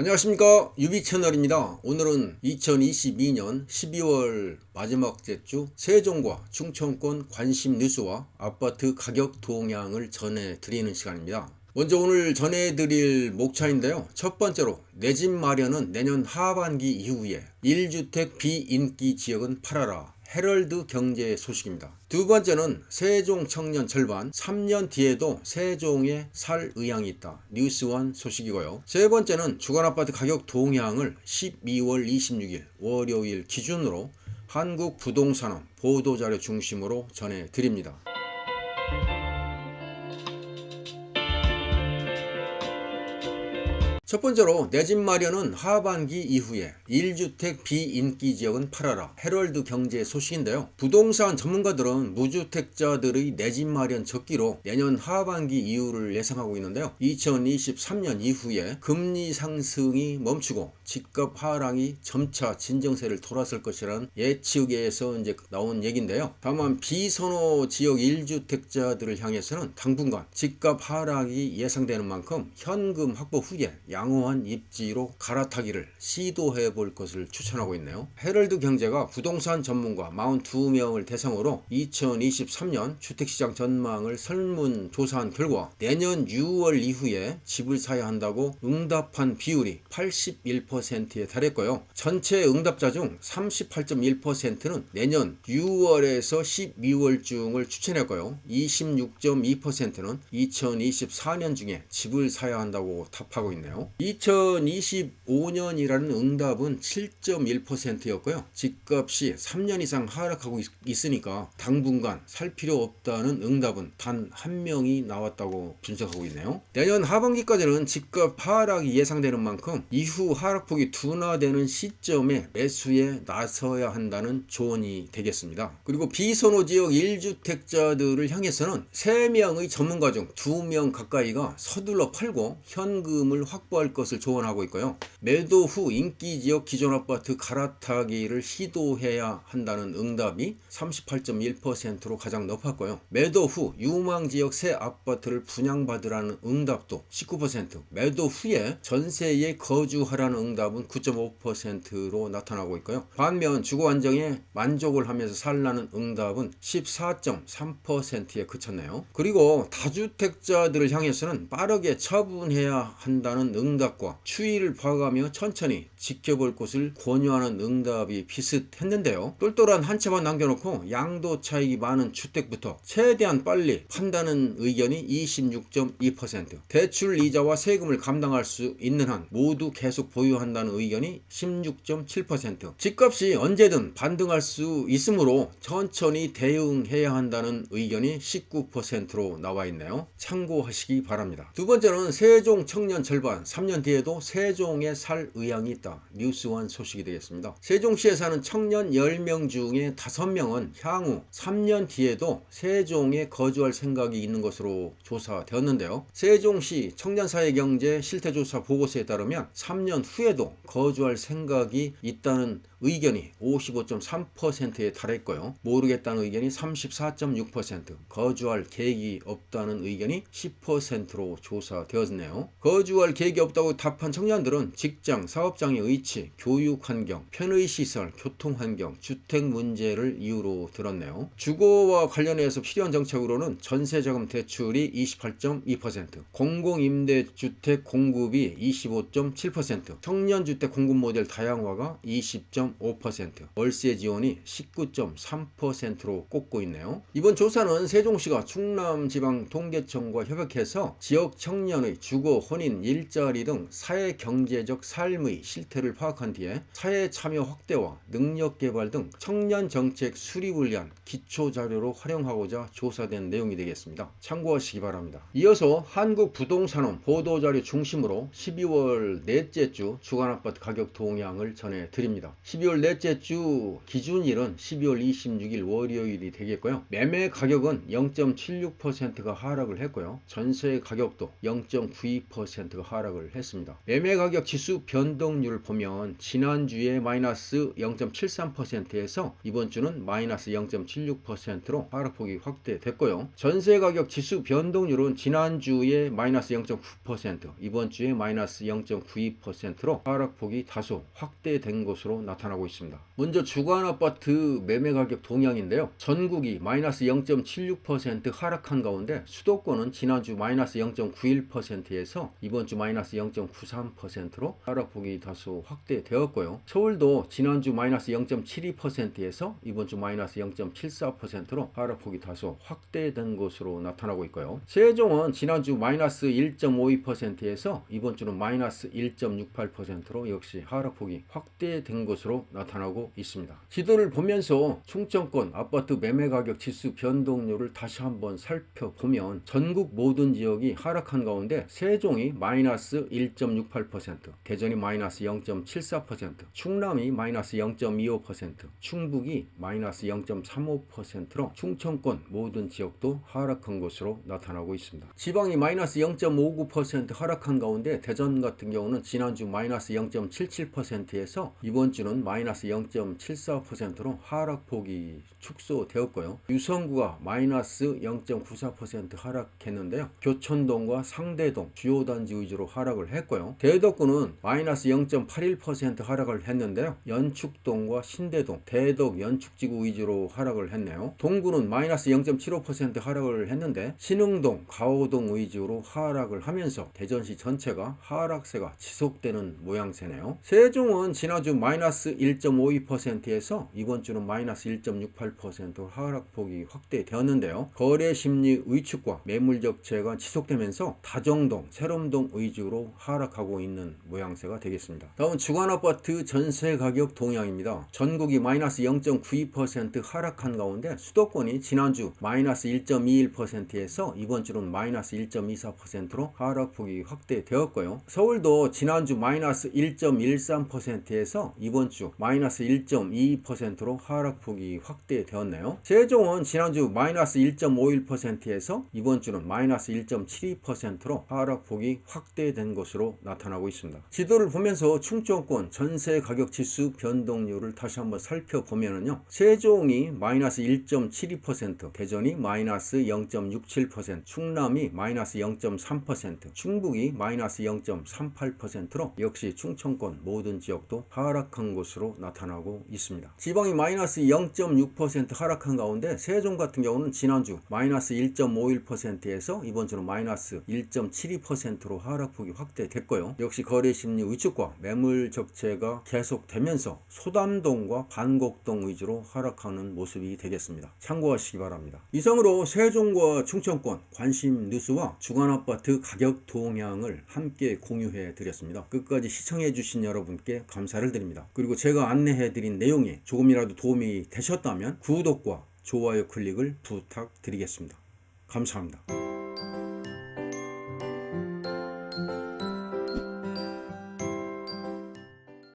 안녕하십니까, 유비채널입니다. 오늘은 2022년 12월 마지막 주 세종과 충청권 관심 뉴스와 아파트 가격 동향을 전해드리는 시간입니다. 먼저 오늘 전해드릴 목차인데요. 첫 번째로 내 집 마련은 내년 하반기 이후에 1주택 비인기 지역은 팔아라, 헤럴드 경제 소식입니다. 두 번째는 세종 청년 절반 3년 뒤에도 세종에 살 의향이 있다, 뉴스원 소식이고요. 세 번째는 주간아파트 가격 동향을 12월 26일 월요일 기준으로 한국부동산원 보도자료 중심으로 전해드립니다. 첫 번째로 내 집 마련은 하반기 이후에 1주택 비인기 지역은 팔아라, 헤럴드 경제 소식인데요. 부동산 전문가들은 무주택자들의 내 집 마련 적기로 내년 하반기 이후를 예상하고 있는데요. 2023년 이후에 금리 상승이 멈추고 집값 하락이 점차 진정세를 돌았을 것이라는 예측에서 이제 나온 얘기인데요. 다만 비선호 지역 1주택자들을 향해서는 당분간 집값 하락이 예상되는 만큼 현금 확보 후에 양호한 입지로 갈아타기를 시도해 볼 것을 추천하고 있네요. 헤럴드 경제가 부동산 전문가 42명을 대상으로 2023년 주택시장 전망을 설문조사한 결과 내년 6월 이후에 집을 사야 한다고 응답한 비율이 81%에 달했고요. 전체 응답자 중 38.1%는 내년 6월에서 12월 중을 추천했고요. 26.2%는 2024년 중에 집을 사야 한다고 답하고 있네요. 2025년이라는 응답은 7.1%였고요. 집값이 3년 이상 하락하고 있으니까 당분간 살 필요 없다는 응답은 단 한 명이 나왔다고 분석하고 있네요. 내년 하반기까지는 집값 하락이 예상되는 만큼 이후 하락폭이 둔화되는 시점에 매수에 나서야 한다는 조언이 되겠습니다. 그리고 비선호 지역 1주택자들을 향해서는 3명의 전문가 중 2명 가까이가 서둘러 팔고 현금을 확보할 것을 조언하고 있고요. 매도 후 인기지역 기존 아파트 갈아타기를 시도해야 한다는 응답이 38.1%로 가장 높았고요. 매도 후 유망지역 새 아파트를 분양받으라는 응답도 19%, 매도 후에 전세에 거주하라는 응답은 9.5%로 나타나고 있고요. 반면 주거 안정에 만족을 하면서 살라는 응답은 14.3%에 그쳤네요. 그리고 다주택자들을 향해서는 빠르게 처분해야 한다는 응답과 추이를 봐가며 천천히 지켜볼 것을 권유하는 응답이 비슷했는데요. 똘똘한 한 채만 남겨놓고 양도 차익이 많은 주택부터 최대한 빨리 판다는 의견이 26.2%, 대출 이자와 세금을 감당할 수 있는 한 모두 계속 보유한다는 의견이 16.7%, 집값이 언제든 반등할 수 있으므로 천천히 대응해야 한다는 의견이 19%로 나와 있네요. 참고하시기 바랍니다. 두 번째는 세종 청년 절반 3년 뒤에도 세종에 살 의향이 있다, 뉴스원 소식이 되겠습니다. 세종시에 사는 청년 10명 중에 5명은 향후 3년 뒤에도 세종에 거주할 생각이 있는 것으로 조사되었는데요. 세종시 청년사회경제 실태조사 보고서에 따르면 3년 후에도 거주할 생각이 있다는 의견이 55.3%에 달했고요. 모르겠다는 의견이 34.6%, 거주할 계획이 없다는 의견이 10%로 조사되었네요. 거주할 계획이 없다고 답한 청년들은 직장, 사업장의 위치, 교육환경, 편의시설, 교통환경, 주택 문제를 이유로 들었네요. 주거와 관련해서 필요한 정책으로는 전세자금 대출이 28.2%, 공공임대주택 공급이 25.7%, 청년주택 공급 모델 다양화가 20.5%, 월세 지원이 19.3%로 꼽고 있네요. 이번 조사는 세종시가 충남지방통계청과 협약해서 지역 청년의 주거, 혼인, 일자리 등 사회경제적 삶의 실태를 파악한 뒤에 사회참여 확대와 능력개발 등 청년정책 수립을 위한 기초자료로 활용하고자 조사된 내용이 되겠습니다. 참고하시기 바랍니다. 이어서 한국부동산원 보도자료 중심으로 12월 넷째 주 주간아파트 가격 동향을 전해드립니다. 12월 넷째 주 기준일은 12월 26일 월요일이 되겠고요. 매매 가격은 0.76%가 하락을 했고요. 전세 가격도 0.92%가 하락을 하락을 했습니다. 매매 가격 지수 변동률을 보면 지난주에 마이너스 0.73%에서 이번 주는 마이너스 0.76%로 하락폭이 확대됐고요. 전세 가격 지수 변동률은 지난주에 마이너스 0.9%, 이번 주에 마이너스 0.92%로 하락폭이 다소 확대된 것으로 나타나고 있습니다. 먼저 주간 아파트 매매 가격 동향인데요. 전국이 마이너스 0.76% 하락한 가운데 수도권은 지난주 마이너스 0.91%에서 이번 주 마이너스 0.93%로 하락폭이 다소 확대되었고요. 서울도 지난주 마이너스 0.72%에서 이번 주 마이너스 0.74%로 하락폭이 다소 확대된 것으로 나타나고 있고요. 세종은 지난주 마이너스 1.52%에서 이번 주는 마이너스 1.68%로 역시 하락폭이 확대된 것으로 나타나고 있습니다. 지도를 보면서 충청권 아파트 매매 가격 지수 변동률을 다시 한번 살펴보면 전국 모든 지역이 하락한 가운데 세종이 마이너스 1.68%, 대전이 마이너스 0.74%, 충남이 마이너스 0.25%, 충북이 마이너스 0.35%로 충청권 모든 지역도 하락한 것으로 나타나고 있습니다. 지방이 마이너스 0.59% 하락한 가운데 대전 같은 경우는 지난주 마이너스 0.77%에서 이번 주는 마이너스 0.74%로 하락폭이 축소되었고요. 유성구가 마이너스 0.94% 하락했는데요. 교촌동과 상대동 주요 단지 위주로 하락을 했고요. 대덕구는 마이너스 0.81% 하락을 했는데요. 연축동과 신대동, 대덕 연축지구 위주로 하락을 했네요. 동구는 마이너스 0.75% 하락을 했는데 신흥동, 가오동 위주로 하락을 하면서 대전시 전체가 하락세가 지속되는 모양새네요. 세종은 지난주 마이너스 1.52%에서 이번 주는 마이너스 1.68% 하락폭이 확대되었는데요. 거래 심리 위축과 매물 적체가 지속되면서 다정동, 세롬동 위주로 하락하고 있는 모양새가 되겠습니다. 다음 주간 아파트 전세 가격 동향입니다. 전국이 마이너스 0.92% 하락한 가운데 수도권이 지난주 마이너스 1.21%에서 이번 주는 마이너스 1.24%로 하락폭이 확대되었고요. 서울도 지난주 마이너스 1.13%에서 이번 주 마이너스 1.22%로 하락폭이 확대되었네요. 세종은 지난주 마이너스 1.51%에서 이번 주는 마이너스 1.72%로 하락폭이 확대된 것으로 나타나고 있습니다. 지도를 보면서 충청권 전세 가격 지수 변동률을 다시 한번 살펴보면요. 세종이 마이너스 1.72%, 대전이 마이너스 0.67%, 충남이 마이너스 0.3%, 충북이 마이너스 0.38%로 역시 충청권 모든 지역도 하락한 것으로 나타나고 있습니다. 지방이 마이너스 0.6% 하락한 가운데 세종 같은 경우는 지난주 마이너스 1.51%에서 이번 주는 마이너스 1.72%로 하락폭이 확대됐고요. 역시 거래 심리 위축과 매물 적체가 계속되면서 소담동과 반곡동 위주로 하락하는 모습이 되겠습니다. 참고하시기 바랍니다. 이상으로 세종과 충청권 관심 뉴스와 주간 아파트 가격 동향을 함께 공유해 드렸습니다. 끝까지 시청해 주신 여러분께 감사를 드립니다. 그리고 제가 안내해 드린 내용이 조금이라도 도움이 되셨다면 구독과 좋아요 클릭을 부탁드리겠습니다. 감사합니다.